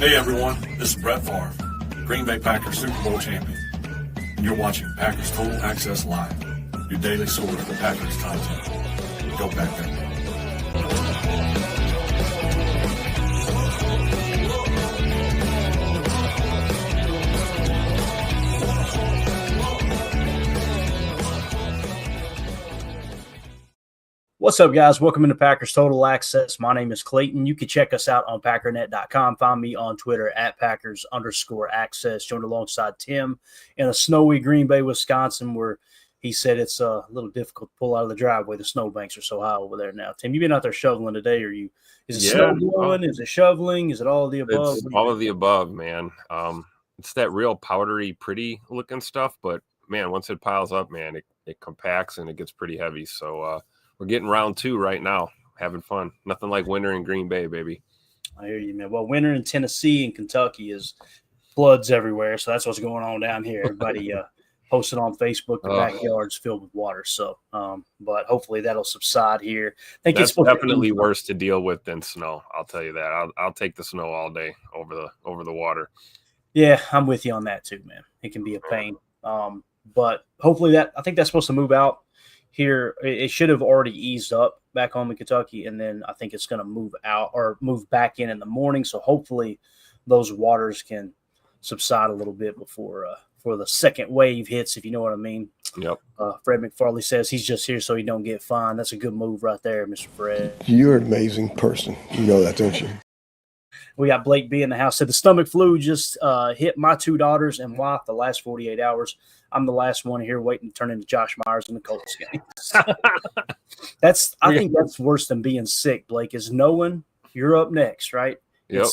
Hey everyone, this is Brett Favre, Green Bay Packers Super Bowl champion, and you're watching Packers Total Access Live, your daily source for Packers content. Go Packers. What's up, guys? Welcome into Packers Total Access. My name is Clayton. You can check us out on packernet.com. Find me on Twitter at Packers_access. Joined alongside Tim in a snowy Green Bay, Wisconsin, where he said it's a little difficult to pull out of the driveway. The snowbanks are so high over there now. Tim, you been out there shoveling today? Is it snow blowing? Is it shoveling? Is it all of the above? It's all of the above, man. It's that real powdery, pretty looking stuff. But, man, once it piles up, man, it compacts and it gets pretty heavy. So, we're getting round 2 right now, having fun. Nothing like winter in Green Bay, baby. I hear you, man. Well, winter in Tennessee and Kentucky is floods everywhere, so that's what's going on down here. Everybody posted on Facebook the backyards filled with water. So, but hopefully that'll subside here. I think that's definitely worse to deal with than snow. I'll tell you that. I'll take the snow all day over the water. Yeah, I'm with you on that too, man. It can be a pain. But hopefully I think that's supposed to move out. Here, it should have already eased up back home in Kentucky, and then I think it's going to move out or move back in the morning. So hopefully those waters can subside a little bit before the second wave hits, if you know what I mean. Yep. Fred McFarley says he's just here so he don't get fined. That's a good move right there, Mr. Fred. You're an amazing person. You know that, don't you? We got Blake B in the house. Said the stomach flu just hit my 2 daughters and wife the last 48 hours. I'm the last one here waiting to turn into Josh Myers in the Colts game. I think that's worse than being sick, Blake, is knowing you're up next, right? Yep.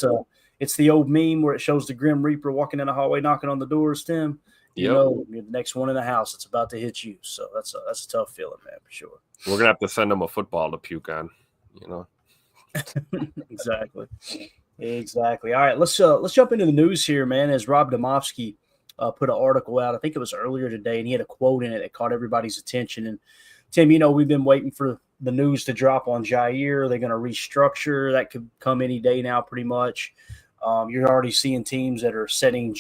It's the old meme where it shows the Grim Reaper walking in the hallway, knocking on the doors, Tim. You know, you're the next one in the house. It's about to hit you. So that's a tough feeling, man, for sure. We're going to have to send them a football to puke on, you know. Exactly. All right, let's jump into the news here, man, as Rob Demovsky put an article out. I think it was earlier today, and he had a quote in it that caught everybody's attention. And, Tim, you know, we've been waiting for the news to drop on Jaire. They're going to restructure. That could come any day now pretty much. You're already seeing teams that are setting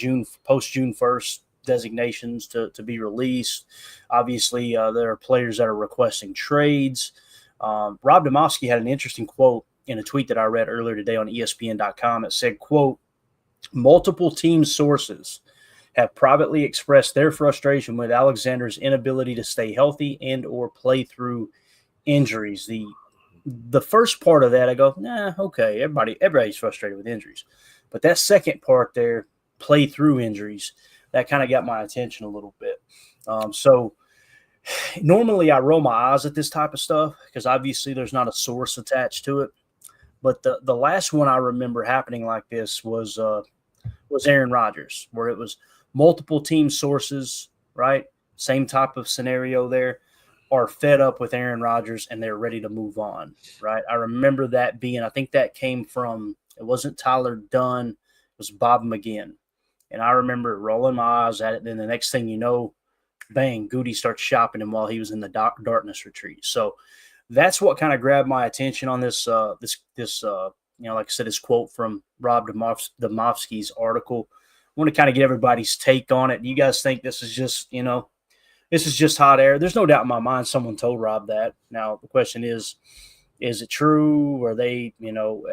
post-June 1st designations to be released. Obviously, there are players that are requesting trades. Rob Demovsky had an interesting quote in a tweet that I read earlier today on ESPN.com. It said, quote, multiple team sources have privately expressed their frustration with Alexander's inability to stay healthy and or play through injuries. The first part of that, I go, okay, everybody's frustrated with injuries. But that second part there, play through injuries, that kind of got my attention a little bit. So normally I roll my eyes at this type of stuff because obviously there's not a source attached to it. But the last one I remember happening like this was Aaron Rodgers, where it was multiple team sources, right? Same type of scenario there, are fed up with Aaron Rodgers and they're ready to move on, right? I remember that I think that came from, it wasn't Tyler Dunn, it was Bob McGinn. And I remember rolling my eyes at it. Then the next thing you know, bang, Goody starts shopping him while he was in the darkness retreat. So that's what kind of grabbed my attention on this, like I said, this quote from Rob Demovsky's article. I want to kind of get everybody's take on it. Do you guys think this is just hot air? There's no doubt in my mind someone told Rob that. Now, the question is it true? Are they,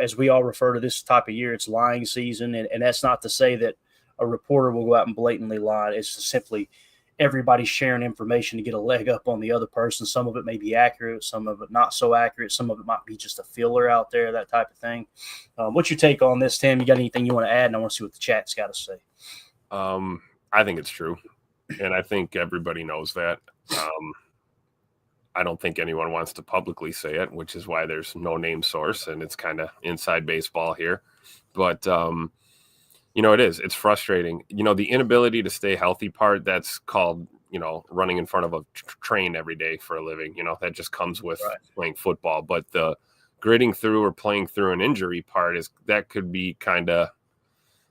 as we all refer to this type of year, it's lying season. And that's not to say that a reporter will go out and blatantly lie. It's just simply everybody's sharing information to get a leg up on the other person. Some of it may be accurate, some of it not so accurate, some of it might be just a filler out there, that type of thing. What's your take on this, Tim? You got anything you want to add? And I want to see what the chat's got to say. I think it's true, and I think everybody knows that. I don't think anyone wants to publicly say it, which is why there's no name source, and it's kind of inside baseball here. But it's frustrating. The inability to stay healthy part, that's called, running in front of a train every day for a living. That just comes with playing football. But the gritting through or playing through an injury part that could be kind of,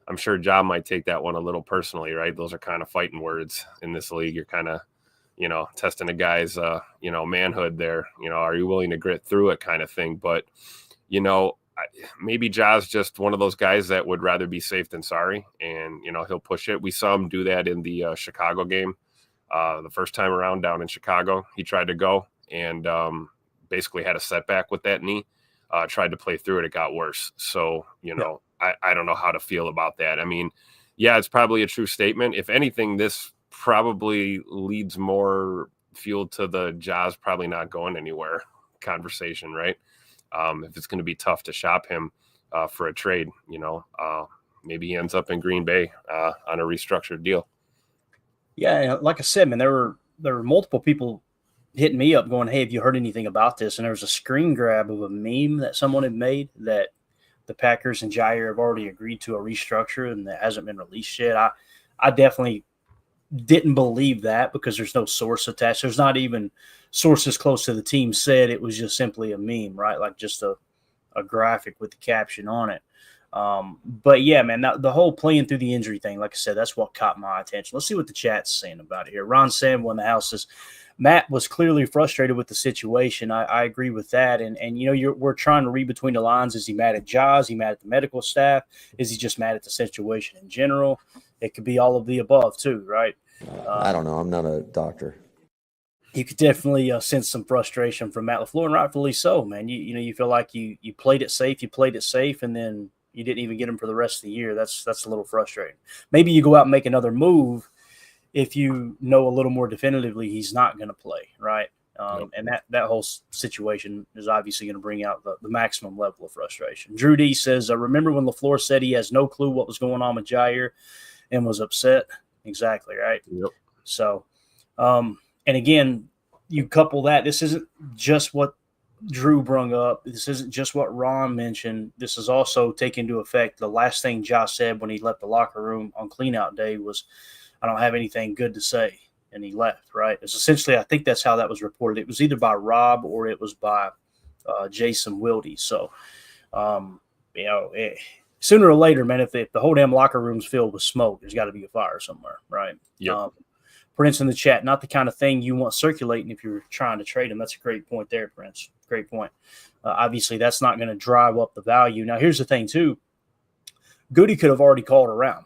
I'm sure John might take that one a little personally, right? Those are kind of fighting words in this league. You're kind of, testing a guy's, manhood there. Are you willing to grit through it kind of thing? But, maybe Ja's just one of those guys that would rather be safe than sorry, and he'll push it. We saw him do that in the Chicago game, the first time around down in Chicago. He tried to go and basically had a setback with that knee. Tried to play through it. It got worse. So I don't know how to feel about that. I mean, yeah, it's probably a true statement. If anything, this probably leads more fuel to the Ja's probably not going anywhere conversation, right? If it's going to be tough to shop him for a trade, maybe he ends up in Green Bay on a restructured deal. Yeah, like I said, man, there were multiple people hitting me up going, "Hey, have you heard anything about this?" And there was a screen grab of a meme that someone had made that the Packers and Jaire have already agreed to a restructure, and that hasn't been released yet. I definitely didn't believe that because there's no source attached. There's not even sources close to the team said. It was just simply a meme, right? Like just a graphic with the caption on it. But yeah, man, the whole playing through the injury thing, like I said, that's what caught my attention. Let's see what the chat's saying about it here. Ron Sambo in the house says, Matt was clearly frustrated with the situation. I agree with that. And we're trying to read between the lines. Is he mad at Jaws? Is he mad at the medical staff? Is he just mad at the situation in general? It could be all of the above too, right? I don't know. I'm not a doctor. You could definitely sense some frustration from Matt LaFleur, and rightfully so, man. You feel like you played it safe, and then you didn't even get him for the rest of the year. That's a little frustrating. Maybe you go out and make another move if you know a little more definitively he's not going to play, right? And that whole situation is obviously going to bring out the maximum level of frustration. Drew D says, remember when LaFleur said he has no clue what was going on with Jaire and was upset? Exactly, right? Yep. So, and again, you couple that. This isn't just what Drew brung up. This isn't just what Ron mentioned. This is also taking into effect the last thing Josh said when he left the locker room on cleanout day was, I don't have anything good to say. And he left, right? It's essentially, I think that's how that was reported. It was either by Rob or it was by Jason Wilde. So, sooner or later, man, if the whole damn locker room's filled with smoke, there's got to be a fire somewhere, right? Yep. Prince in the chat, not the kind of thing you want circulating if you're trying to trade him. That's a great point there, Prince. Great point. Obviously, that's not going to drive up the value. Now, here's the thing, too. Goody could have already called around,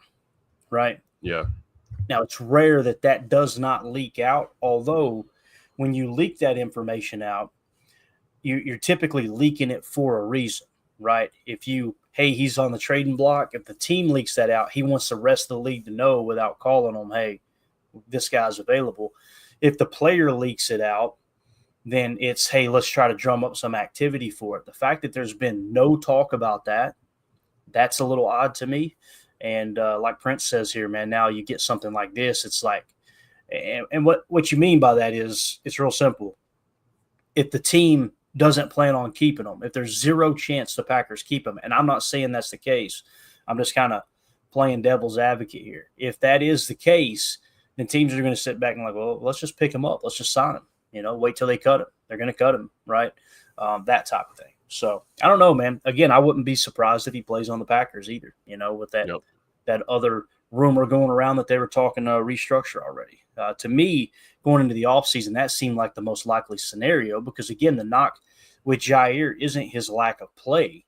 right? Yeah. Now, it's rare that does not leak out, although when you leak that information out, you're typically leaking it for a reason, right? If he's on the trading block, if the team leaks that out, he wants the rest of the league to know without calling them, hey, this guy's available. If the player leaks it out, then it's, hey, let's try to drum up some activity for it. The fact that there's been no talk about that, that's a little odd to me. And like Prince says here, man, now you get something like this. It's like, and what you mean by that is it's real simple. If the team doesn't plan on keeping them, if there's zero chance the Packers keep them, and I'm not saying that's the case, I'm just kind of playing devil's advocate here. If that is the case, then teams are going to sit back and like, well, let's just pick him up. Let's just sign him. Wait till they cut him. They're going to cut him, right? That type of thing. So I don't know, man. Again, I wouldn't be surprised if he plays on the Packers either, with that other rumor going around that they were talking restructure already. To me, going into the offseason, that seemed like the most likely scenario because, again, the knock with Jaire isn't his lack of play,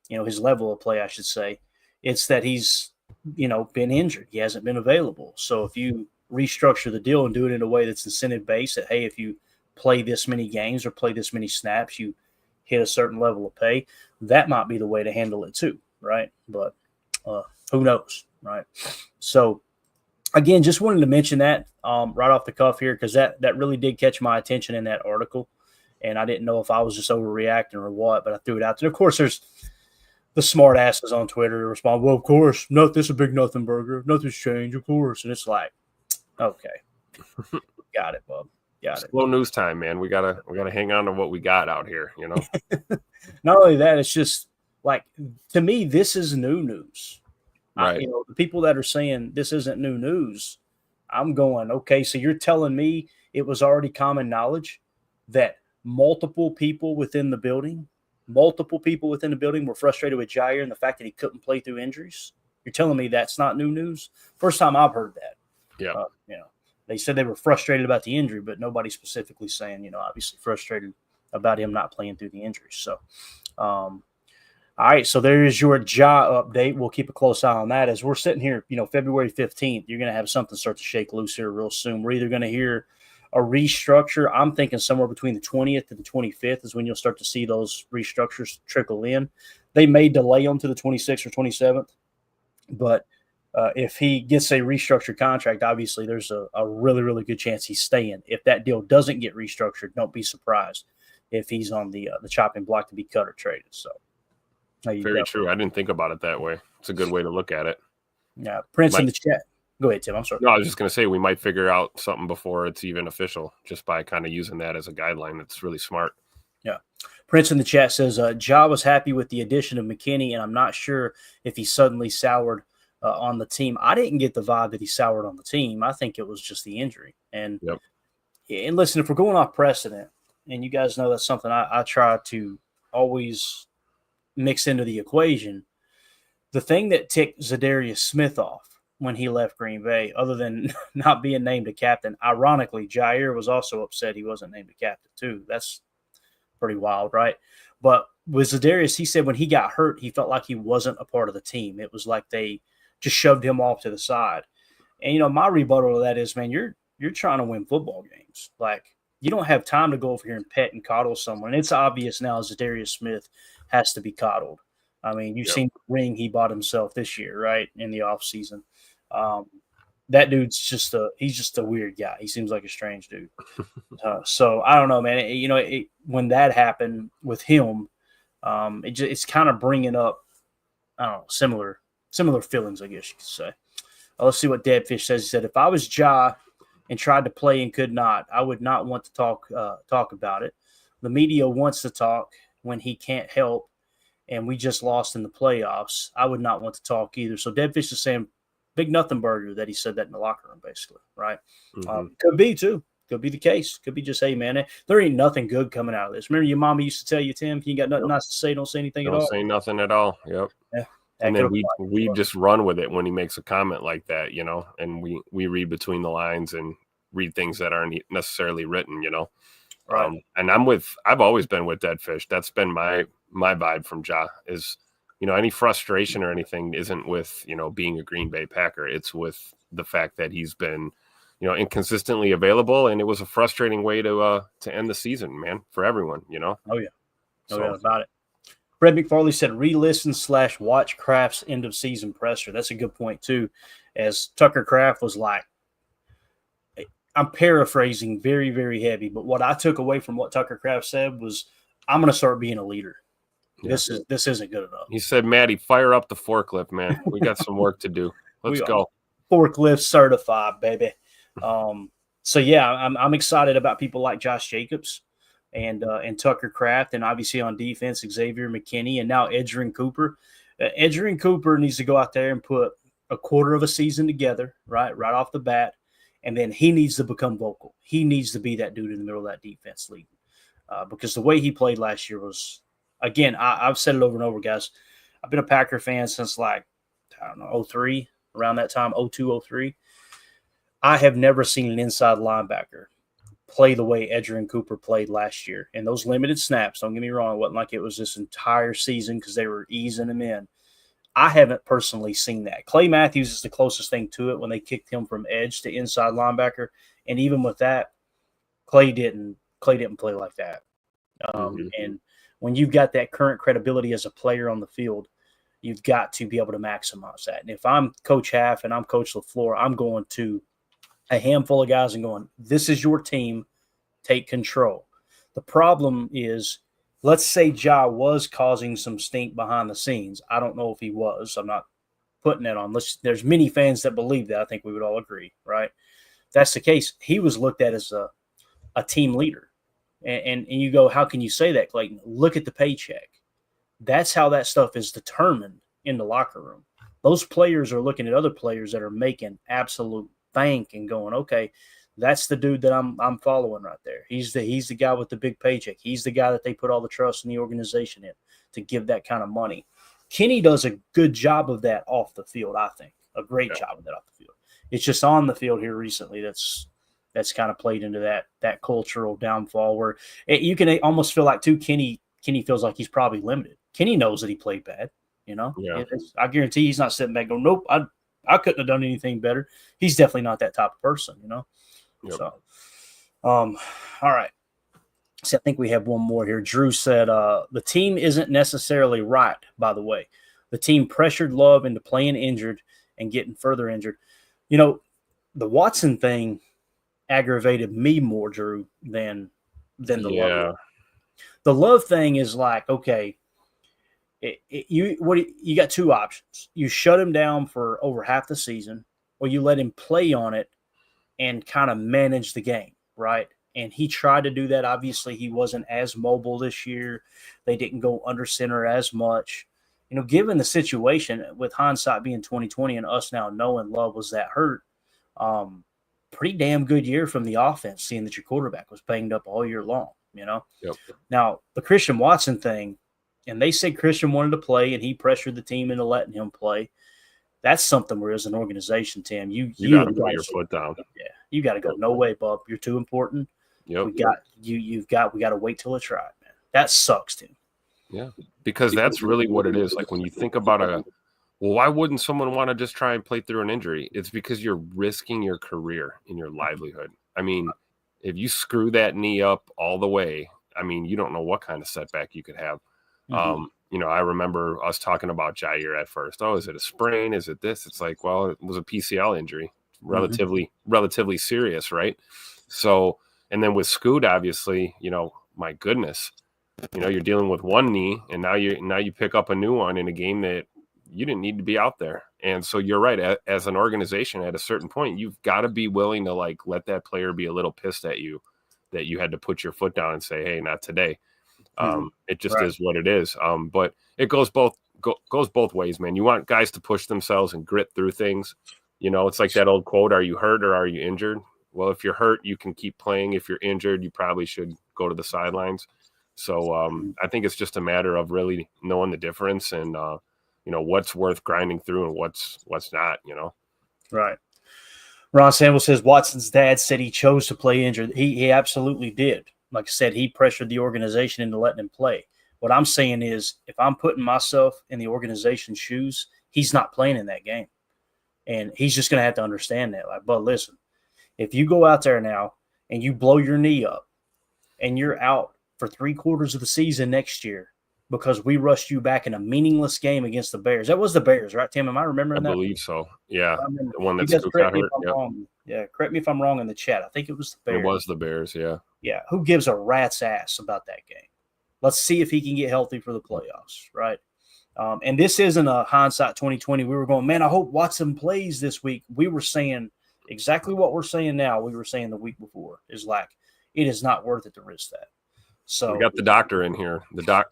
his level of play, I should say. It's that he's, been injured. He hasn't been available. So if you restructure the deal and do it in a way that's incentive-based, that, hey, if you play this many games or play this many snaps, you hit a certain level of pay, that might be the way to handle it too, right? But who knows, right? So, again, just wanted to mention that right off the cuff here because that really did catch my attention in that article, and I didn't know if I was just overreacting or what, but I threw it out there. Of course, there's the smart asses on Twitter who respond, well, of course, this is a big nothing burger. Nothing's changed, of course. And it's like, okay, got it, bub. Got it. Slow news time, man. We gotta hang on to what we got out here, Not only that, it's just like, to me, this is new news. Right. The people that are saying this isn't new news, I'm going, okay, so you're telling me it was already common knowledge that multiple people within the building were frustrated with Jaire and the fact that he couldn't play through injuries. You're telling me that's not new news? First time I've heard that. Yeah. They said they were frustrated about the injury, but nobody specifically saying, obviously frustrated about him not playing through the injury. So, I All right, so there is your Ja update. We'll keep a close eye on that. As we're sitting here, February 15th, you're going to have something start to shake loose here real soon. We're either going to hear a restructure. I'm thinking somewhere between the 20th and the 25th is when you'll start to see those restructures trickle in. They may delay them to the 26th or 27th, but if he gets a restructured contract, obviously there's a really, really good chance he's staying. If that deal doesn't get restructured, don't be surprised if he's on the chopping block to be cut or traded. So. Very true. I didn't think about it that way. It's a good way to look at it. Yeah, Prince in the chat. Go ahead, Tim. I'm sorry. No, I was just going to say we might figure out something before it's even official, just by kind of using that as a guideline. That's really smart. Yeah. Prince in the chat says, Ja was happy with the addition of McKinney, and I'm not sure if he suddenly soured on the team. I didn't get the vibe that he soured on the team. I think it was just the injury. And listen, if we're going off precedent, and you guys know that's something I try to always – mixed into the equation, the thing that ticked Zadarius Smith off when he left Green Bay, other than not being named a captain, ironically, Jaire was also upset he wasn't named a captain too. That's pretty wild, right? But with Zadarius, he said when he got hurt, he felt like he wasn't a part of the team. It was like they just shoved him off to the side. And, my rebuttal to that is, man, you're trying to win football games. Like, you don't have time to go over here and pet and coddle someone. And it's obvious now Zadarius Smith has to be coddled. I mean, you've seen the ring he bought himself this year, right, in the offseason. That dude's just he's just a weird guy. He seems like a strange dude. So I don't know, man. When that happened with him, it's kind of bringing up, I don't know, similar feelings, I guess you could say. Let's see what Deadfish says. He said, if I was Ja and tried to play and could not, I would not want to talk about it. The media wants to talk when he can't help, and we just lost in the playoffs. I would not want to talk either. So Deadfish is saying big nothing burger that he said that in the locker room, basically, right? Mm-hmm. Could be, too. Could be the case. Could be just, hey, man, there ain't nothing good coming out of this. Remember your mama used to tell you, Tim, if you got nothing nice to say, don't say anything at all? Don't say nothing at all. Yep. Yeah. And then we just run with it when he makes a comment like that, and we read between the lines and read things that aren't necessarily written, Right. And I've always been with Deadfish. That's been my vibe from Ja is, any frustration or anything isn't with, being a Green Bay Packer. It's with the fact that he's been, inconsistently available. And it was a frustrating way to end the season, man, for everyone, Oh, yeah. No doubt about it. Fred McFarley said, re-listen / watch Kraft's end of season presser. That's a good point, too, as Tucker Kraft was like, I'm paraphrasing very, very heavy, but what I took away from what Tucker Kraft said was, I'm going to start being a leader. Yeah. This isn't good enough. He said, Maddie, fire up the forklift, man. We got some work to do. Let's go. Forklift certified, baby. So, yeah, I'm excited about people like Josh Jacobs and Tucker Kraft, and obviously on defense, Xavier McKinney, and now Edgerrin Cooper. Edgerrin Cooper needs to go out there and put a quarter of a season together, right off the bat, and then he needs to become vocal. He needs to be that dude in the middle of that defense league, because the way he played last year was, again, I've said it over and over, guys. I've been a Packer fan since 03, around that time, 02, 03. I have never seen an inside linebacker play the way Edgerrin Cooper played last year. And those limited snaps, don't get me wrong, it wasn't like it was this entire season because they were easing him in. I haven't personally seen that. Clay Matthews is the closest thing to it when they kicked him from edge to inside linebacker. And even with that, Clay didn't play like that. And when you've got that current credibility as a player on the field, you've got to be able to maximize that. And if I'm Coach Half and I'm Coach LaFleur, I'm going to a handful of guys and going, this is your team, take control. The problem is, let's say Ja was causing some stink behind the scenes. I don't know if he was. I'm not putting it on. There's many fans that believe that. I think we would all agree, right? If that's the case, he was looked at as a team leader. And you go, how can you say that, Clayton? Look at the paycheck. That's how that stuff is determined in the locker room. Those players are looking at other players that are making absolute bank and going, okay, that's the dude that I'm following right there. He's the guy with the big paycheck. He's the guy that they put all the trust in the organization in to give that kind of money. Kenny does a good job of that off the field, I think. A great job of that off the field. It's just on the field here recently that's kind of played into that cultural downfall where you can almost feel like, too, Kenny feels like he's probably limited. Kenny knows that he played bad. Yeah. I guarantee he's not sitting back going, nope, I couldn't have done anything better. He's definitely not that type of person, Yep. So, all right. So I think we have one more here. Drew said, the team isn't necessarily right, by the way. The team pressured Love into playing injured and getting further injured. The Watson thing aggravated me more, Drew, than the Love. The Love thing is like, okay, you got two options. You shut him down for over half the season, or you let him play on it and kind of manage the game, right? And he tried to do that. Obviously, he wasn't as mobile this year. They didn't go under center as much. Given the situation, with hindsight being 2020 and us now knowing Love was that hurt, pretty damn good year from the offense, seeing that your quarterback was banged up all year long, Yep. Now, the Christian Watson thing, and they said Christian wanted to play and he pressured the team into letting him play. That's something where, as an organization, Tim, you got to put your foot down. Yeah, you got to go. No way, bub. You're too important. Yep. We got to wait till it's right, man. That sucks, Tim. Yeah, because that's really what it is. Like when you think about why wouldn't someone want to just try and play through an injury? It's because you're risking your career and your livelihood. I mean, if you screw that knee up all the way, I mean, you don't know what kind of setback you could have. Mm-hmm. I remember us talking about Jaire at first. Oh, is it a sprain? Is it this? It's like, well, it was a PCL injury, relatively serious, right? So, and then with Scoot, obviously, my goodness, you're dealing with one knee, and now you pick up a new one in a game that you didn't need to be out there. And so you're right. As an organization, at a certain point, you've got to be willing to let that player be a little pissed at you that you had to put your foot down and say, hey, not today. It just is what it is. But it goes both ways, man. You want guys to push themselves and grit through things. It's like that old quote, are you hurt or are you injured? Well, if you're hurt, you can keep playing. If you're injured, you probably should go to the sidelines. So I think it's just a matter of really knowing the difference and, what's worth grinding through and what's not, Right. Ron Samuel says Watson's dad said he chose to play injured. He absolutely did. Like I said, he pressured the organization into letting him play. What I'm saying is, if I'm putting myself in the organization's shoes, he's not playing in that game. And he's just going to have to understand that. Like, but listen, if you go out there now and you blow your knee up and you're out for 3/4 of the season next year because we rushed you back in a meaningless game against the Bears. That was the Bears, right, Tim? Am I remembering that? I believe so. Yeah. The one that Scoot got hurt. Wrong. Yeah, correct me if I'm wrong in the chat. I think it was the Bears. It was the Bears, yeah. Yeah, who gives a rat's ass about that game? Let's see if he can get healthy for the playoffs, right? And this isn't a hindsight 2020. We were going, man, I hope Watson plays this week. We were saying exactly what we're saying now. We were saying the week before is like, it is not worth it to risk that. So we got the doctor in here.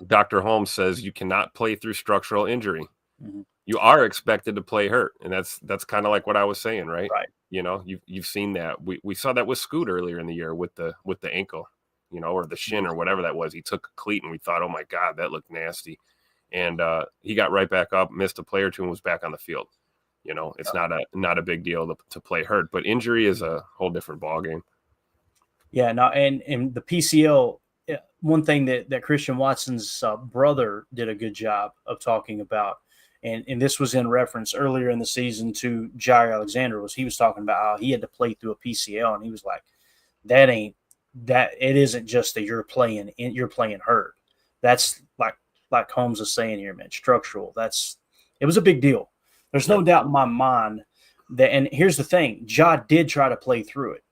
Dr. Holmes says you cannot play through structural injury. Mm-hmm. You are expected to play hurt, and that's kind of like what I was saying, right? Right. You've seen that. We saw that with Scoot earlier in the year with the ankle, or the shin or whatever that was. He took a cleat, and we thought, oh my God, that looked nasty. And he got right back up, missed a play or two, and was back on the field. It's not a big deal to play hurt, but injury is a whole different ballgame. Yeah, no, and the PCL. One thing that Christian Watson's brother did a good job of talking about, and this was in reference earlier in the season to Jaire Alexander, was he was talking about how he had to play through a PCL, and he was like, it isn't just that you're playing hurt. That's like Holmes is saying here, man, structural. It was a big deal. There's no doubt in my mind that, and here's the thing, Ja did try to play through it.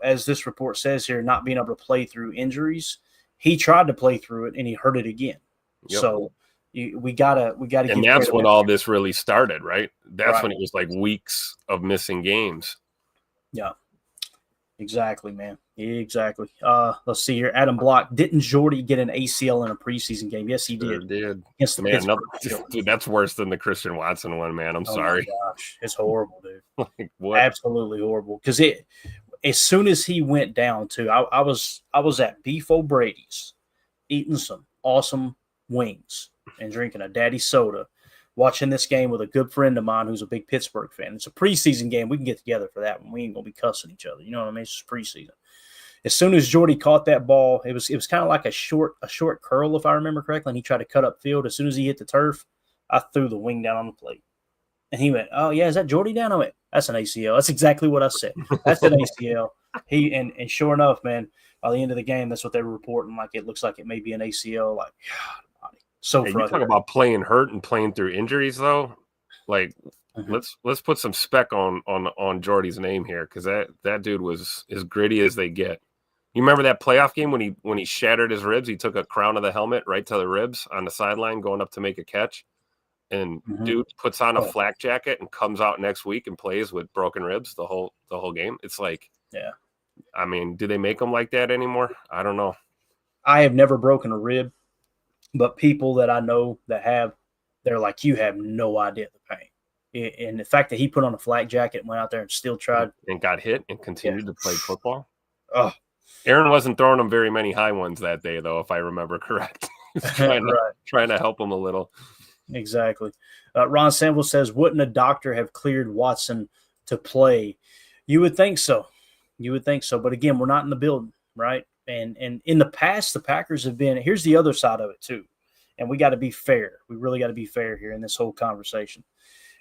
As this report says here, not being able to play through injuries. He tried to play through it and he hurt it again. Yep. So we gotta. And that's when all this really started, right? That's when it was like weeks of missing games. Yeah, exactly, man. Exactly. Let's see here. Adam Block, didn't Jordy get an ACL in a preseason game? Yes, he did. Against the dude, that's worse than the Christian Watson one, man. I'm sorry. My gosh, it's horrible, dude. Like, what? Absolutely horrible. Because as soon as he went down, too, I was at Beef O'Brady's eating some awesome wings and drinking a daddy soda, watching this game with a good friend of mine who's a big Pittsburgh fan. It's a preseason game. We can get together for that one. We ain't going to be cussing each other. You know what I mean? It's just preseason. as soon as Jordy caught that ball, it was kind of like a short curl, if I remember correctly, and he tried to cut up field. As soon as he hit the turf, I threw the wing down on the plate. And he went, "Oh, yeah, is that Jordy down?" I went, "That's an ACL." That's exactly what I said. That's an ACL. And sure enough, man, by the end of the game, that's what they were reporting. Like, it looks like it may be an ACL. Like, God, so Hey, you frustrating. talk about playing hurt and playing through injuries, though. Like, let's put some spec on Jordy's name here, because that dude was as gritty as they get. You remember that playoff game when he shattered his ribs? He took a crown of the helmet right to the ribs on the sideline going up to make a catch. And dude puts on a flak jacket and comes out next week and plays with broken ribs the whole game. It's like, yeah. I mean, do they make them like that anymore? I don't know. I have never broken a rib, but people that I know that have, they're like, you have no idea the pain. And the fact that he put on a flak jacket and went out there and still tried. And got hit and continued to play football. Oh, Aaron wasn't throwing him very many high ones that day, though, if I remember correct. He's trying to help him a little. Exactly. Ron Sample says, wouldn't a doctor have cleared Watson to play? You would think so. But again, we're not in the building, right? And in the past, the Packers have been – here's the other side of it too. And we got to be fair. We really got to be fair here in this whole conversation.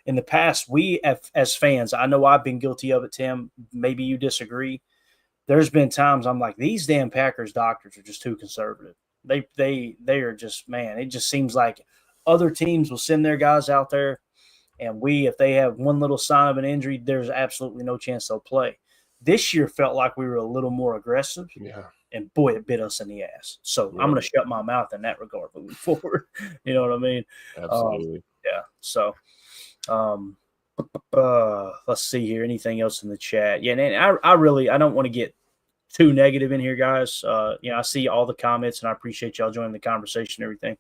In the past, we as fans, I know I've been guilty of it, Tim. Maybe you disagree. There's been times I'm like, these damn Packers doctors are just too conservative. They are just, man, it just seems like other teams will send their guys out there, and if they have one little sign of an injury, there's absolutely no chance they'll play. This year felt like we were a little more aggressive. Yeah. And boy, it bit us in the ass. So I'm going to shut my mouth in that regard moving forward. You know what I mean? Absolutely. Yeah. So, let's see here. Anything else in the chat? Yeah. And I don't want to get too negative in here, guys. I see all the comments, and I appreciate y'all joining the conversation and everything.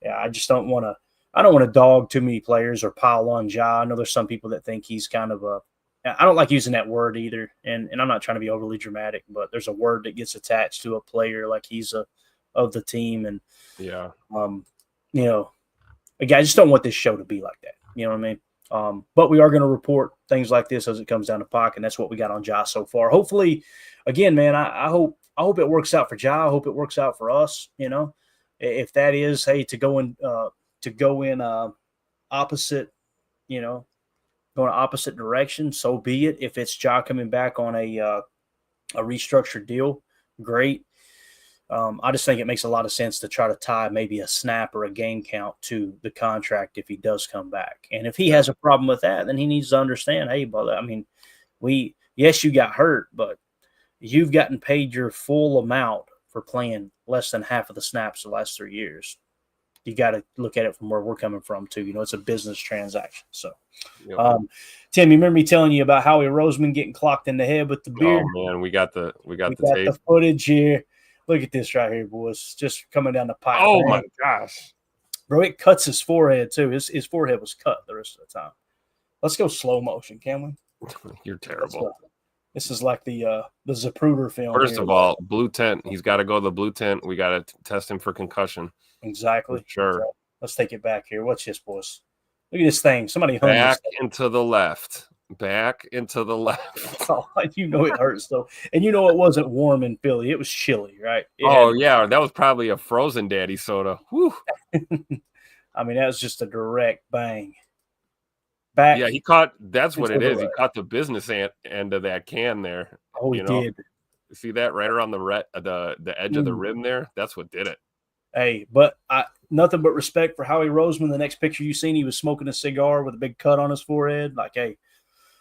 Yeah. I just don't want to dog too many players or pile on Ja. I know there's some people that think he's kind of I don't like using that word either, and I'm not trying to be overly dramatic, but there's a word that gets attached to a player like he's of the team, and yeah, again, I just don't want this show to be like that. You know what I mean? But we are going to report things like this as it comes down to Pac, and that's what we got on Ja so far. Hopefully, again, man, I hope it works out for Ja. I hope it works out for us. You know, if that is, hey, to go in opposite, going opposite direction, so be it. If it's Ja coming back on a restructured deal, great. I just think it makes a lot of sense to try to tie maybe a snap or a game count to the contract if he does come back. And if he has a problem with that, then he needs to understand, hey, brother, I mean, yes, you got hurt, but you've gotten paid your full amount for playing less than half of the snaps the last 3 years. You got to look at it from where we're coming from too. It's a business transaction. So, yep. Tim, you remember me telling you about Howie Roseman getting clocked in the head with the beer? Oh man, we got the tape. The footage here. Look at this right here, boys. Just coming down the pipe. Oh my gosh, bro! It cuts his forehead too. His forehead was cut the rest of the time. Let's go slow motion, can we? You're terrible. This is like the Zapruder film. First of all, blue tent. He's got to go to the blue tent. We got to test him for concussion. Exactly. Sure. Exactly. Let's take it back here. Watch this, boys. Look at this thing. Somebody hung back this into the left. Back into the left. Oh, it hurts though. And it wasn't warm in Philly. It was chilly, right? Yeah. That was probably a frozen daddy soda. Whew. I mean, that was just a direct bang. Back. Yeah, he caught. That's what it is. He caught the business end of that can there. Oh, he did. See that right around the edge of the rim there? That's what did it. Hey, but nothing but respect for Howie Roseman. The next picture you seen, he was smoking a cigar with a big cut on his forehead. Like, hey,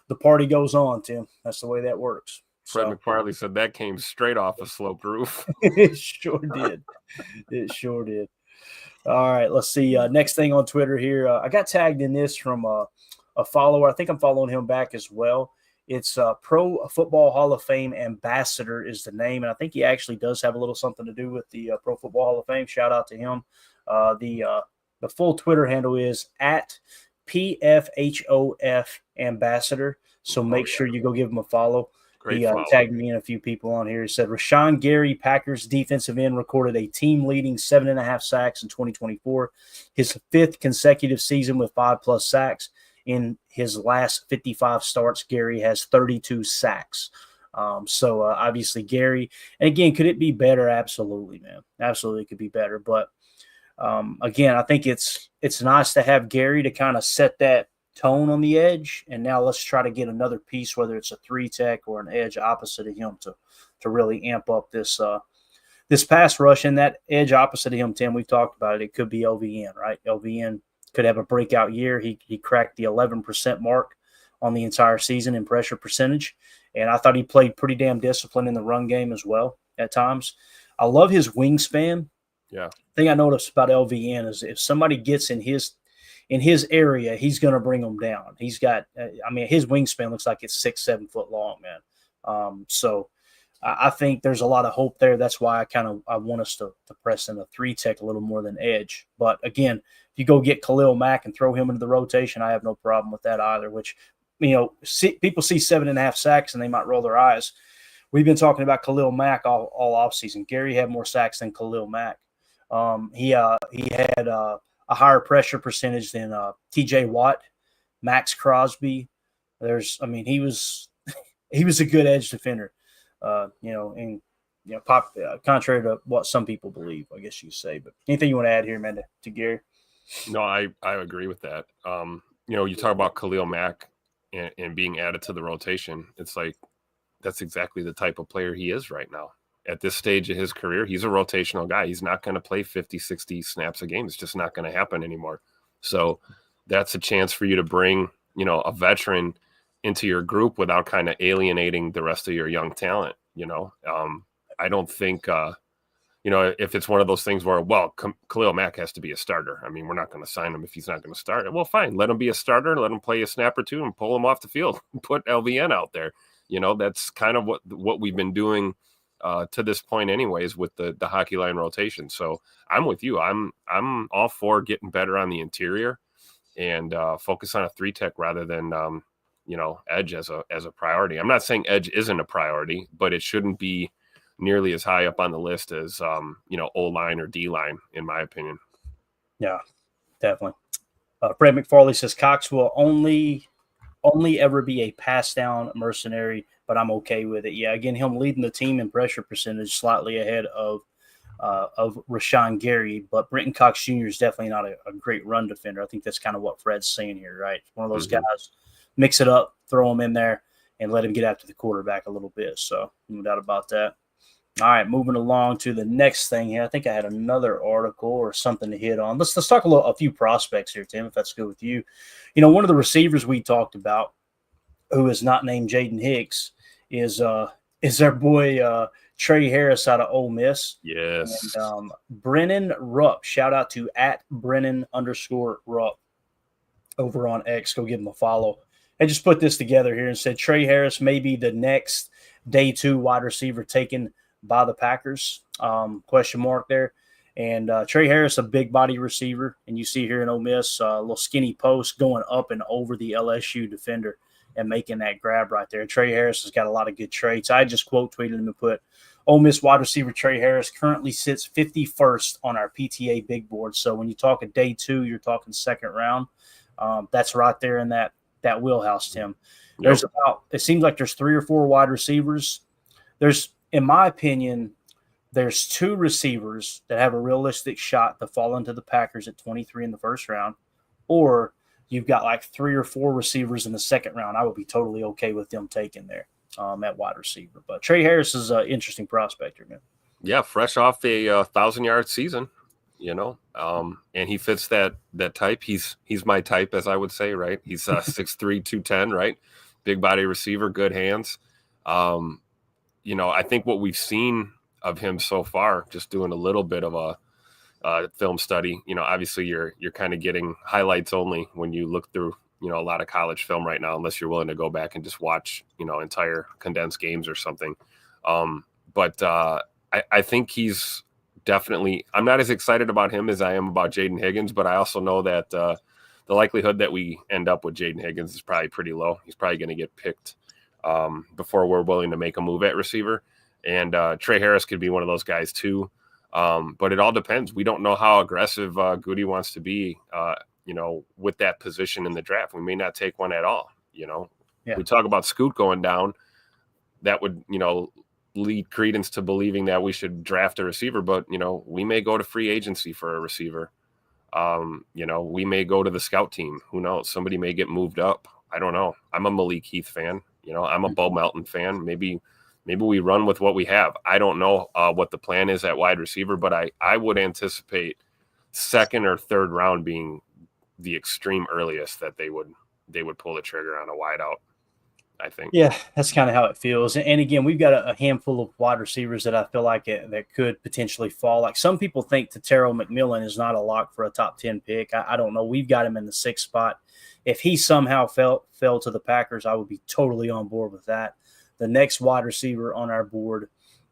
the party goes on, Tim. That's the way that works. Fred McFarley said that came straight off a sloped roof. It sure did. It sure did. All right, let's see. Next thing on Twitter here. I got tagged in this from a follower. I think I'm following him back as well. It's Pro Football Hall of Fame Ambassador is the name, and I think he actually does have a little something to do with the Pro Football Hall of Fame. Shout out to him. The full Twitter handle is at PFHOF Ambassador, so make sure you go give him a follow. He tagged me and a few people on here. He said, Rashawn Gary, Packers defensive end, recorded a team-leading 7.5 sacks in 2024, his 5th consecutive season with 5+ sacks. In his last 55 starts, Gary has 32 sacks. So obviously Gary, and again, could it be better? Absolutely, man. Absolutely, it could be better. But again, I think it's nice to have Gary to kind of set that tone on the edge. And now let's try to get another piece, whether it's a 3-tech or an edge opposite of him, to really amp up this this pass rush. And that edge opposite of him, Tim, we've talked about it. It could be LVN, right? LVN could have a breakout year. He cracked the 11% mark on the entire season in pressure percentage. And I thought he played pretty damn disciplined in the run game as well at times. I love his wingspan. Yeah. Thing I noticed about LVN is if somebody gets in his area, he's going to bring them down. He's got, his wingspan looks like it's 6-7 foot long, man. So I think there's a lot of hope there. That's why I want us to press in a 3-tech a little more than edge. But again, if you go get Khalil Mack and throw him into the rotation, I have no problem with that either, which, people see 7.5 sacks and they might roll their eyes. We've been talking about Khalil Mack all offseason. Gary had more sacks than Khalil Mack. He had a higher pressure percentage than TJ Watt, Max Crosby. He was a good edge defender, contrary to what some people believe, I guess you say. But anything you want to add here, man, to Gary? No, I agree with that. You talk about Khalil Mack and being added to the rotation. It's like that's exactly the type of player he is right now. At this stage of his career, he's a rotational guy. He's not going to play 50, 60 snaps a game. It's just not going to happen anymore. So that's a chance for you to bring, a veteran into your group without kind of alienating the rest of your young talent. I don't think, if it's one of those things where, Khalil Mack has to be a starter. We're not going to sign him if he's not going to start. Well, fine. Let him be a starter. Let him play a snap or two and pull him off the field. Put LVN out there. That's kind of what we've been doing to this point anyways with the hockey line rotation. So I'm with you. I'm all for getting better on the interior and focus on a 3-tech rather than, edge as a priority. I'm not saying edge isn't a priority, but it shouldn't be nearly as high up on the list as, O-line or D-line, in my opinion. Yeah, definitely. Fred McFarley says Cox will only ever be a pass down mercenary, but I'm okay with it. Yeah, again, him leading the team in pressure percentage slightly ahead of Rashawn Gary, but Brenton Cox Jr. is definitely not a great run defender. I think that's kind of what Fred's saying here, right? One of those guys, mix it up, throw him in there, and let him get after the quarterback a little bit. So no doubt about that. All right, moving along to the next thing here. I think I had another article or something to hit on. Let's talk a few prospects here, Tim, if that's good with you. One of the receivers we talked about, who is not named Jaden Hicks, is our boy Trey Harris out of Ole Miss. Yes. And Brennan Rupp. Shout out to @Brennan_Rupp over on X. Go give him a follow. I just put this together here and said Trey Harris may be the next day 2 wide receiver taken by the Packers, question mark there. And Trey Harris, a big body receiver. And you see here in Ole Miss, a little skinny post going up and over the LSU defender and making that grab right there. Trey Harris has got a lot of good traits. I just quote tweeted him and put, Ole Miss wide receiver Trey Harris currently sits 51st on our PTA big board. So when you talk a day 2, you're talking second round. That's right there in that wheelhouse, Tim. Yep. It seems like there's 3 or 4 wide receivers. In my opinion, there's 2 receivers that have a realistic shot to fall into the Packers at 23 in the first round, or you've got like 3 or 4 receivers in the second round. I would be totally okay with them taking there at wide receiver. But Trey Harris is an interesting prospect here, man. Yeah, fresh off a 1,000-yard season, and he fits that type. He's my type, as I would say, right? He's 6'3", 210, right? Big body receiver, good hands. I think what we've seen of him so far, just doing a little bit of a film study, obviously you're kind of getting highlights only when you look through, a lot of college film right now, unless you're willing to go back and just watch, entire condensed games or something. But I think he's definitely, I'm not as excited about him as I am about Jaden Higgins, but I also know that the likelihood that we end up with Jaden Higgins is probably pretty low. He's probably going to get picked before we're willing to make a move at receiver. And Trey Harris could be one of those guys too. But it all depends. We don't know how aggressive Goody wants to be, with that position in the draft. We may not take one at all. Yeah. We talk about Scoot going down. that would, lead credence to believing that we should draft a receiver, but, we may go to free agency for a receiver. We may go to the scout team. Who knows? Somebody may get moved up. I don't know. I'm a Malik Heath fan. I'm a Bo Melton fan. Maybe we run with what we have. I don't know what the plan is at wide receiver, but I would anticipate second or third round being the extreme earliest that they would pull the trigger on a wide out, I think. Yeah, that's kind of how it feels. And again, we've got a handful of wide receivers that I feel like that could potentially fall. Like some people think Terrell McMillan is not a lock for a top 10 pick. I don't know. We've got him in the 6th spot. If he somehow fell to the Packers, I would be totally on board with that. The next wide receiver on our board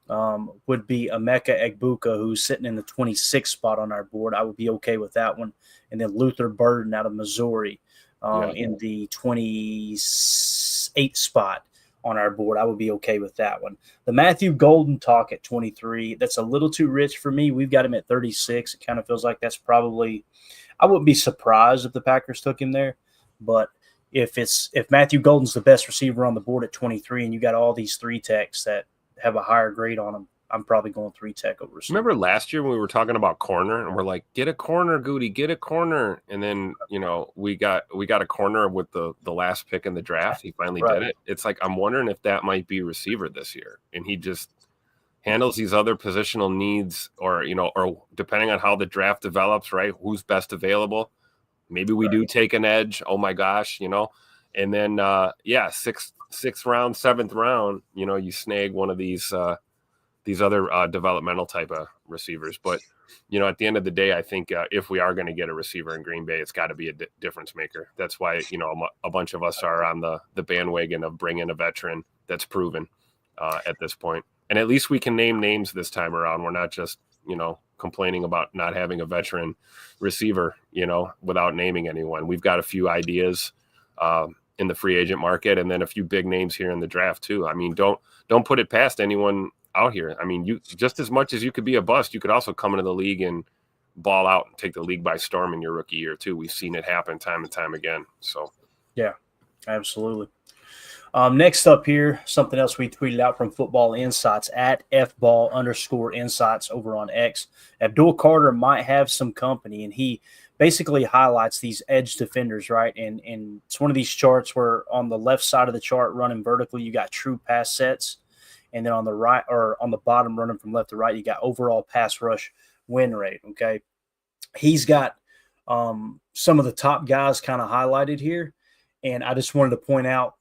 would be Emeka Egbuka, who's sitting in the 26th spot on our board. I would be okay with that one. And then Luther Burden out of Missouri in the 28th spot on our board. I would be okay with that one. The Matthew Golden talk at 23, that's a little too rich for me. We've got him at 36. It kind of feels like that's probably – I wouldn't be surprised if the Packers took him there. But if Matthew Golden's the best receiver on the board at 23 and you got all these 3-techs that have a higher grade on them, I'm probably going 3-tech over receiver. Remember last year when we were talking about corner and we're like, get a corner, Goody, get a corner. And then, we got a corner with the last pick in the draft. He finally did it. It's like, I'm wondering if that might be receiver this year. And he just handles these other positional needs or depending on how the draft develops, right? Who's best available. Maybe we do take an edge. Oh my gosh, and then, 6th round, 7th round, you snag one of these other developmental type of receivers. But, at the end of the day, I think if we are going to get a receiver in Green Bay, it's got to be a difference maker. That's why, a bunch of us are on the bandwagon of bringing a veteran that's proven at this point. And at least we can name names this time around. We're not just, complaining about not having a veteran receiver, without naming anyone. We've got a few ideas in the free agent market and then a few big names here in the draft too. I mean, don't put it past anyone out here. I mean, you just as much as you could be a bust, you could also come into the league and ball out and take the league by storm in your rookie year too. We've seen it happen time and time again. So yeah, absolutely. Next up here, something else we tweeted out from Football Insights at @FBall_insights over on X. Abdul Carter might have some company, and he basically highlights these edge defenders, right? And it's one of these charts where on the left side of the chart running vertically, you got true pass sets. And then on the right or on the bottom running from left to right, you got overall pass rush win rate, okay? He's got some of the top guys kind of highlighted here. And I just wanted to point out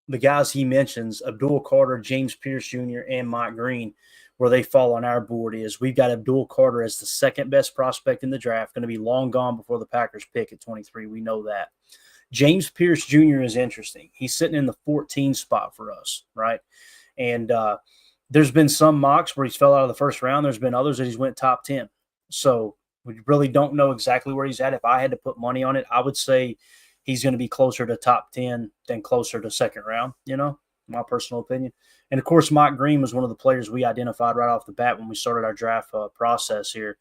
the guys he mentions, Abdul Carter, James Pierce Jr., and Mike Green, where they fall on our board is we've got Abdul Carter as the 2nd best prospect in the draft, going to be long gone before the Packers pick at 23. We know that. James Pierce Jr. is interesting. He's sitting in the 14 spot for us, right? And there's been some mocks where he's fell out of the first round. There's been others that he's went top 10. So we really don't know exactly where he's at. If I had to put money on it, I would say he's going to be closer to top 10 than closer to 2nd round, my personal opinion. And, of course, Mike Green was one of the players we identified right off the bat when we started our draft process here.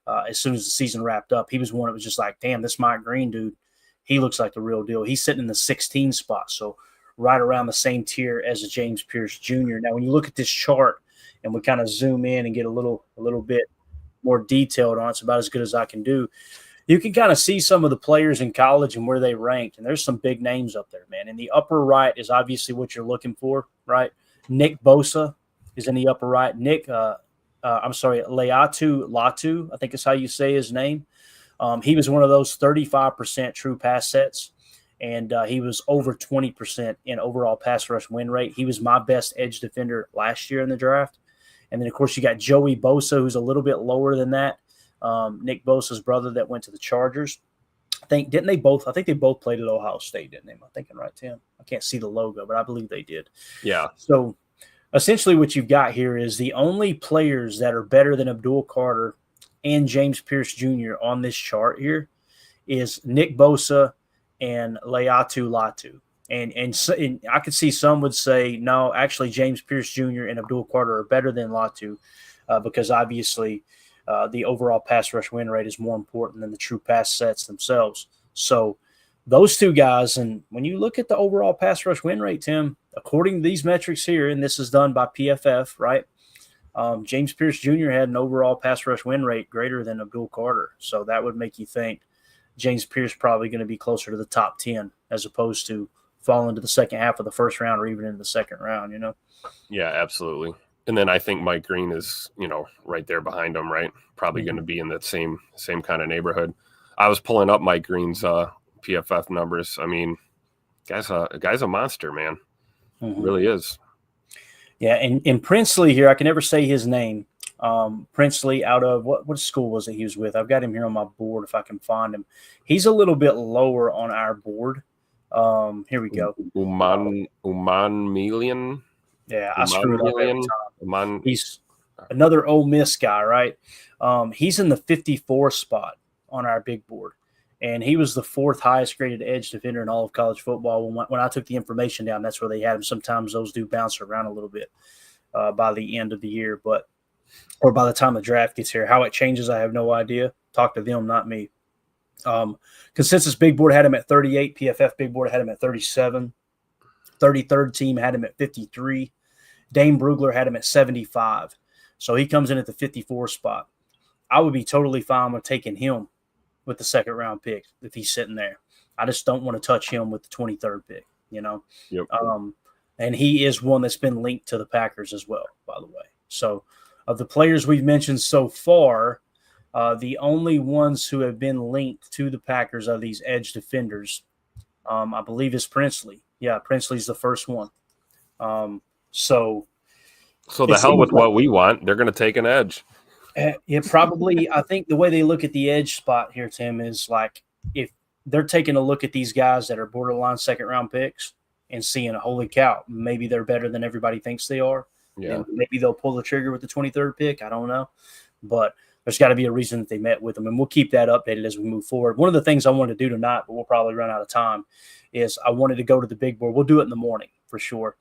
As soon as the season wrapped up, he was one that was just like, damn, this Mike Green dude, he looks like the real deal. He's sitting in the 16 spot, so right around the same tier as a James Pierce Jr. Now, when you look at this chart and we kind of zoom in and get a little bit more detailed on it, it's about as good as I can do. You can kind of see some of the players in college and where they ranked, and there's some big names up there, man. In the upper right is obviously what you're looking for, right? Nick Bosa is in the upper right. Leatu Latu, I think is how you say his name. He was one of those 35% true pass sets, and he was over 20% in overall pass rush win rate. He was my best edge defender last year in the draft. And then, of course, you got Joey Bosa, who's a little bit lower than that. Nick Bosa's brother that went to the Chargers. I think they both played at Ohio State, didn't they? Am I thinking right, Tim? I can't see the logo, but I believe they did. Yeah. So essentially what you've got here is the only players that are better than Abdul Carter and James Pierce Jr. on this chart here is Nick Bosa and Leatu Latu. And I could see some would say, no, actually James Pierce Jr. and Abdul Carter are better than Latu because obviously the overall pass rush win rate is more important than the true pass sets themselves. So those two guys, and when you look at the overall pass rush win rate, Tim, according to these metrics here, and this is done by PFF, right? James Pierce Jr. had an overall pass rush win rate greater than Abdul Carter. So that would make you think James Pierce probably going to be closer to the top 10 as opposed to fall into the second half of the first round or even in the second round, you know? Yeah, absolutely. And then I think Mike Green is, right there behind him, right? Probably going to be in that same kind of neighborhood. I was pulling up Mike Green's PFF numbers. I mean, guy's a monster, man. Really is. Yeah, and Princely here, I can never say his name. Princely out of what school was it he was with? I've got him here on my board if I can find him. He's a little bit lower on our board. Here we go. Uman Million. Yeah, I screwed up every time. He's another Ole Miss guy, right? He's in the 54 spot on our big board. And he was the 4th highest graded edge defender in all of college football. When I took the information down, that's where they had him. Sometimes those do bounce around a little bit by the end of the year, or by the time the draft gets here. How it changes, I have no idea. Talk to them, not me. Consensus Big Board had him at 38. PFF Big Board had him at 37. 33rd team had him at 53. Dane Brugler had him at 75. So he comes in at the 54 spot. I would be totally fine with taking him with the second round pick if he's sitting there. I just don't want to touch him with the 23rd pick, Yep. And he is one that's been linked to the Packers as well, by the way. So of the players we've mentioned so far, the only ones who have been linked to the Packers are these edge defenders. I believe is Princely. Yeah, Princely's the first one. So the hell with what we want. They're going to take an edge. Yeah, probably. I think the way they look at the edge spot here, Tim, is like if they're taking a look at these guys that are borderline second-round picks and seeing, holy cow, maybe they're better than everybody thinks they are. Yeah. And maybe they'll pull the trigger with the 23rd pick. I don't know. But there's got to be a reason that they met with them, and we'll keep that updated as we move forward. One of the things I wanted to do tonight, but we'll probably run out of time, is I wanted to go to the big board. We'll do it in the morning for sure.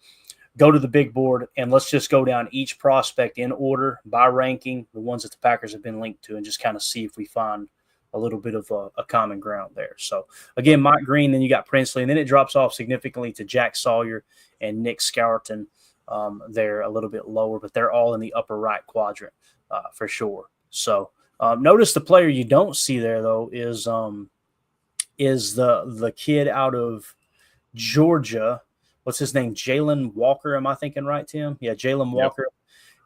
Go to the big board, and let's just go down each prospect in order by ranking, the ones that the Packers have been linked to, and just kind of see if we find a little bit of a common ground there. So, again, Mike Green, then you got Princely, and then it drops off significantly to Jack Sawyer and Nick Scourton. They're a little bit lower, but they're all in the upper right quadrant for sure. So, notice the player you don't see there, though, is the kid out of Georgia. What's his name? Jalen Walker. Am I thinking right, Tim? Yeah, Jalen Walker. Yep.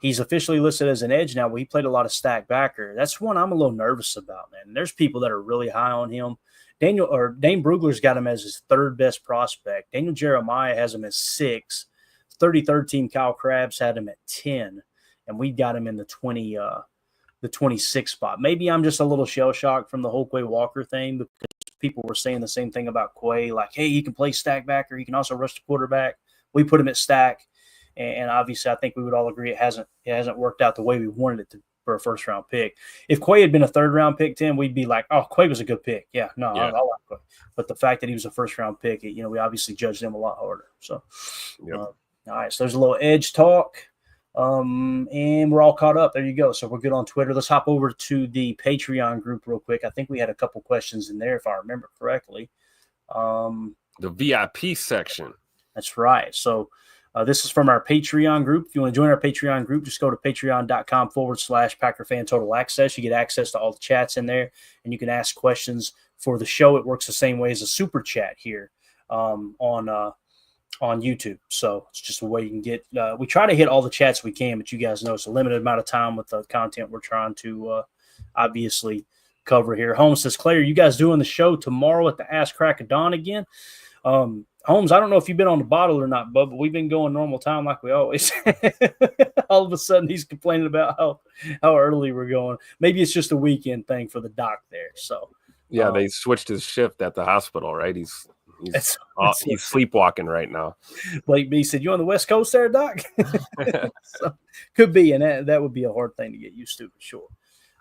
He's officially listed as an edge now, but he played a lot of stack backer. That's one I'm a little nervous about, man. There's people that are really high on him. Dane Brugler's got him as his 3rd best prospect. Daniel Jeremiah has him as 6. 33rd team Kyle Krabs had him at 10, and we got him in the 26 spot. Maybe I'm just a little shell shocked from the whole Quay Walker thing because people were saying the same thing about Quay, like, hey, he can play stack backer, he can also rush the quarterback. We put him at stack, and obviously I think we would all agree it hasn't worked out the way we wanted it to for a first round pick. If Quay had been a 3rd round pick, Tim, we'd be like, oh, Quay was a good pick. Yeah, no, yeah. I like Quay. But the fact that he was a first round pick, we obviously judged him a lot harder. So, all right, so there's a little edge talk. And we're all caught up. There you go. So we're good on Twitter. Let's hop over to the Patreon group real quick. I think we had a couple questions in there, if I remember correctly. The VIP section. That's right. So this is from our Patreon group. If you want to join our Patreon group, just go to patreon.com/Packer Fan Total Access. You get access to all the chats in there, and you can ask questions for the show. It works the same way as a super chat here on YouTube. So it's just a way you can get we try to hit all the chats we can, but you guys know it's a limited amount of time with the content we're trying to obviously cover here. Holmes says, Clay, are you guys doing the show tomorrow at the Ass Crack of Dawn again? Holmes, I don't know if you've been on the bottle or not, bud, but we've been going normal time like we always. All of a sudden he's complaining about how early we're going. Maybe it's just a weekend thing for the doc there. So yeah, they switched his shift at the hospital, right? He's sleepwalking right now. Blake B said, you on the West Coast there, Doc? So, could be, and that would be a hard thing to get used to for sure.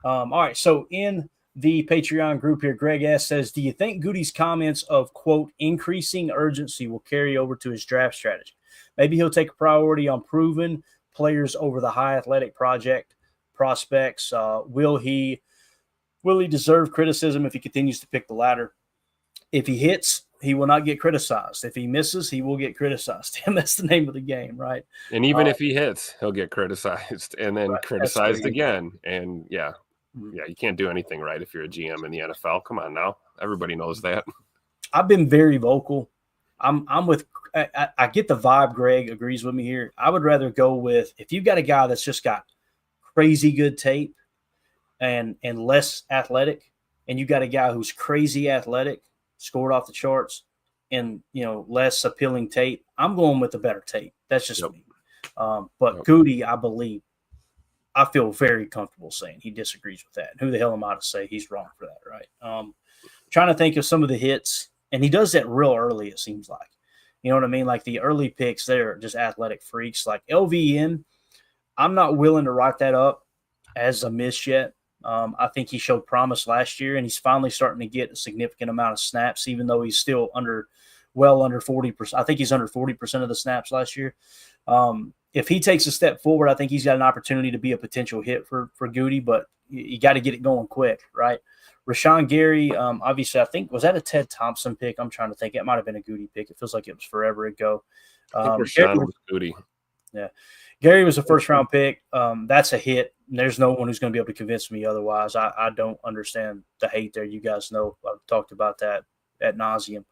All right, so in the Patreon group here, Greg S. says, do you think Goody's comments of, quote, increasing urgency will carry over to his draft strategy? Maybe he'll take a priority on proven players over the high athletic prospects. Will he deserve criticism if he continues to pick the latter? If he hits he will not get criticized. If he misses, he will get criticized. And that's the name of the game, right? And even if he hits, he'll get criticized and then criticized again. And yeah, you can't do anything right if you're a GM in the NFL. Come on now. Everybody knows that. I've been very vocal. I'm with I get the vibe. Greg agrees with me here. I would rather go with, if you've got a guy that's just got crazy good tape and less athletic, and you got a guy who's crazy athletic, scored off the charts, and less appealing tape, I'm going with the better tape. That's just me. But Goody, I feel very comfortable saying he disagrees with that. And who the hell am I to say he's wrong for that, right? Trying to think of some of the hits, and he does that real early, it seems like. You know what I mean? Like the early picks, they're just athletic freaks. Like LVN, I'm not willing to write that up as a miss yet. I think he showed promise last year, and he's finally starting to get a significant amount of snaps, even though he's still well under 40%. I think he's under 40% of the snaps last year. If he takes a step forward, I think he's got an opportunity to be a potential hit for Goody, but you got to get it going quick, right? Rashawn Gary, obviously, I think, was that a Ted Thompson pick? I'm trying to think. It might have been a Goody pick. It feels like it was forever ago. Rashawn was Goody. Yeah. Gary was a first-round pick. That's a hit. There's no one who's going to be able to convince me otherwise. I don't understand the hate there. You guys know I've talked about that ad nauseum.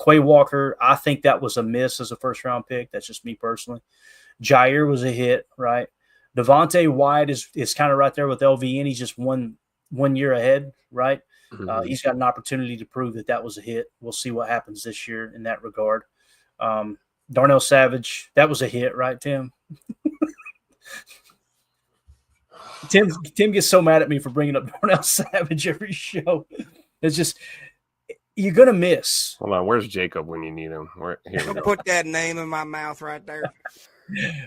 Quay Walker, I think that was a miss as a first-round pick. That's just me personally. Jaire was a hit, right? Devontae White is kind of right there with LVN. He's just one year ahead, right? Mm-hmm. He's got an opportunity to prove that was a hit. We'll see what happens this year in that regard. Darnell Savage, that was a hit, right, Tim? Tim gets so mad at me for bringing up Darnell Savage every show. It's just, you're going to miss. Hold on, where's Jacob when you need him? Don't put that name in my mouth right there.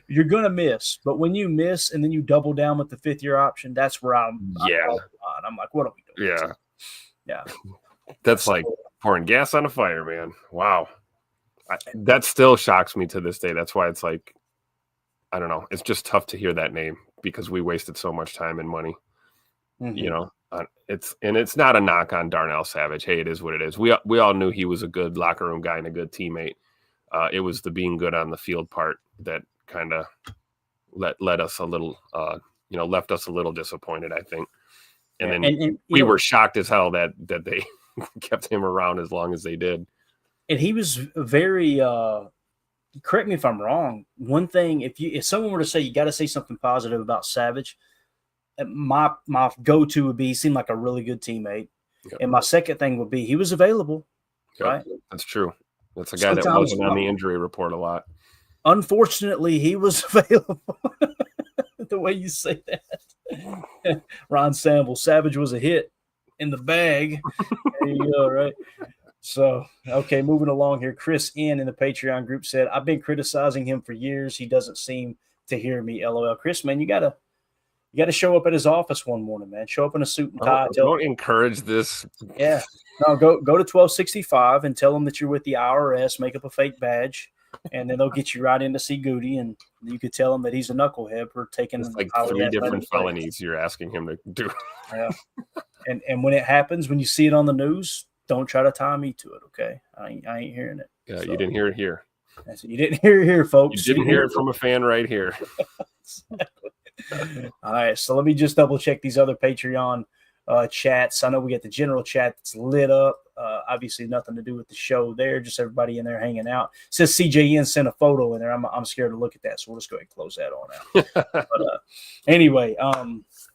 You're going to miss. But when you miss and then you double down with the fifth-year option, that's where I'm like, what are we doing? Yeah. Yeah. That's like pouring gas on a fire, man. Wow. That still shocks me to this day. That's why it's like, I don't know. It's just tough to hear that name because we wasted so much time and money. Mm-hmm. It's not a knock on Darnell Savage. Hey, it is what it is. We all knew he was a good locker room guy and a good teammate. It was the being good on the field part that kind of led us a little, left us a little disappointed, I think. And then we were shocked as hell that they kept him around as long as they did. And he was very, correct me if I'm wrong. One thing, if someone were to say, you got to say something positive about Savage, my go-to would be he seemed like a really good teammate. Yep. And my second thing would be he was available. Yep. Right? That's true. That's a guy that wasn't on the injury report a lot. Unfortunately, he was available. The way you say that. Ron Sample, Savage was a hit in the bag. There you go, right? So, okay, moving along here. Chris in the Patreon group said, I've been criticizing him for years. He doesn't seem to hear me. LOL. Chris, man, you gotta show up at his office one morning, man. Show up in a suit and tie. Don't encourage this. Yeah. No, go to 1265 and tell them that you're with the IRS, make up a fake badge, and then they'll get you right in to see Goody, and you could tell him that he's a knucklehead for taking like 3 different felonies you're asking him to do. Yeah. And when it happens, when you see it on the news, don't try to tie me to it, okay? I ain't hearing it. Yeah, so, you didn't hear it here. You didn't hear it here, folks. You didn't hear it from a fan right here. All right, so let me just double check these other Patreon chats. I know we got the general chat that's lit up. Obviously, nothing to do with the show there. Just everybody in there hanging out. It says CJN sent a photo in there. I'm scared to look at that, so we'll just go ahead and close that on out. But anyway,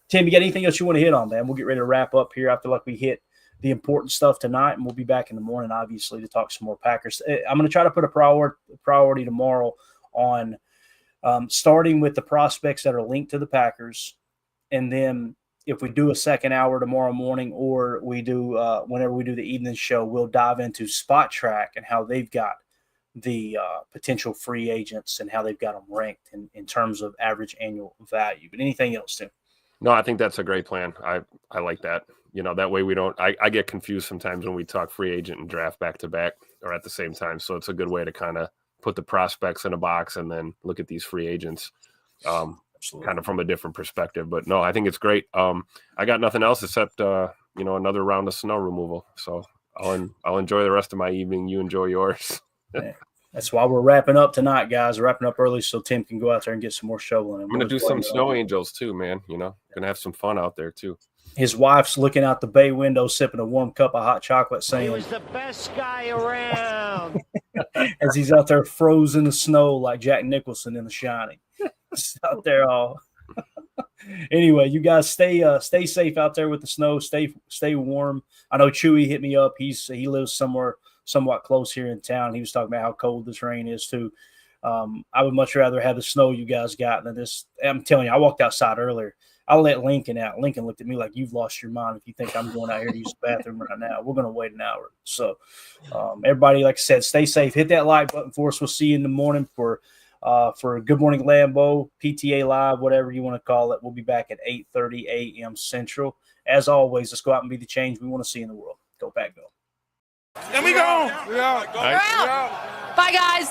Tim, you got anything else you want to hit on, man? We'll get ready to wrap up here. I feel like we hit the important stuff tonight, and we'll be back in the morning, obviously, to talk some more Packers. I'm going to try to put a priority tomorrow on starting with the prospects that are linked to the Packers, and then if we do a second hour tomorrow morning, or we do whenever we do the evening show, we'll dive into Spot Track and how they've got the potential free agents and how they've got them ranked in terms of average annual value. But anything else, Tim? No, I think that's a great plan. I like that. That way we don't – I get confused sometimes when we talk free agent and draft back-to-back or at the same time. So it's a good way to kind of put the prospects in a box and then look at these free agents kind of from a different perspective. But, no, I think it's great. I got nothing else except, another round of snow removal. So I'll enjoy the rest of my evening. You enjoy yours. Yeah. That's why we're wrapping up tonight, guys. We're wrapping up early so Tim can go out there and get some more shoveling. I'm gonna do some snow angels too, man. Gonna have some fun out there too. His wife's looking out the bay window, sipping a warm cup of hot chocolate, saying, "He was the best guy around." As he's out there frozen in the snow like Jack Nicholson in The Shining. Just out there all. Anyway, you guys stay safe out there with the snow. Stay warm. I know Chewy hit me up. He lives somewhere somewhat close here in town. He was talking about how cold this rain is too. I would much rather have the snow you guys got than this. I'm telling you, I walked outside earlier. I let Lincoln out. Lincoln looked at me like, you've lost your mind if you think I'm going out here to use the bathroom right now. We're going to wait an hour. So everybody, like I said, stay safe. Hit that like button for us. We'll see you in the morning for Good Morning Lambeau, PTA Live, whatever you want to call it. We'll be back at 8:30 a.m. Central. As always, let's go out and be the change we want to see in the world. Go Pack, go. And we go. All right. Bye, guys.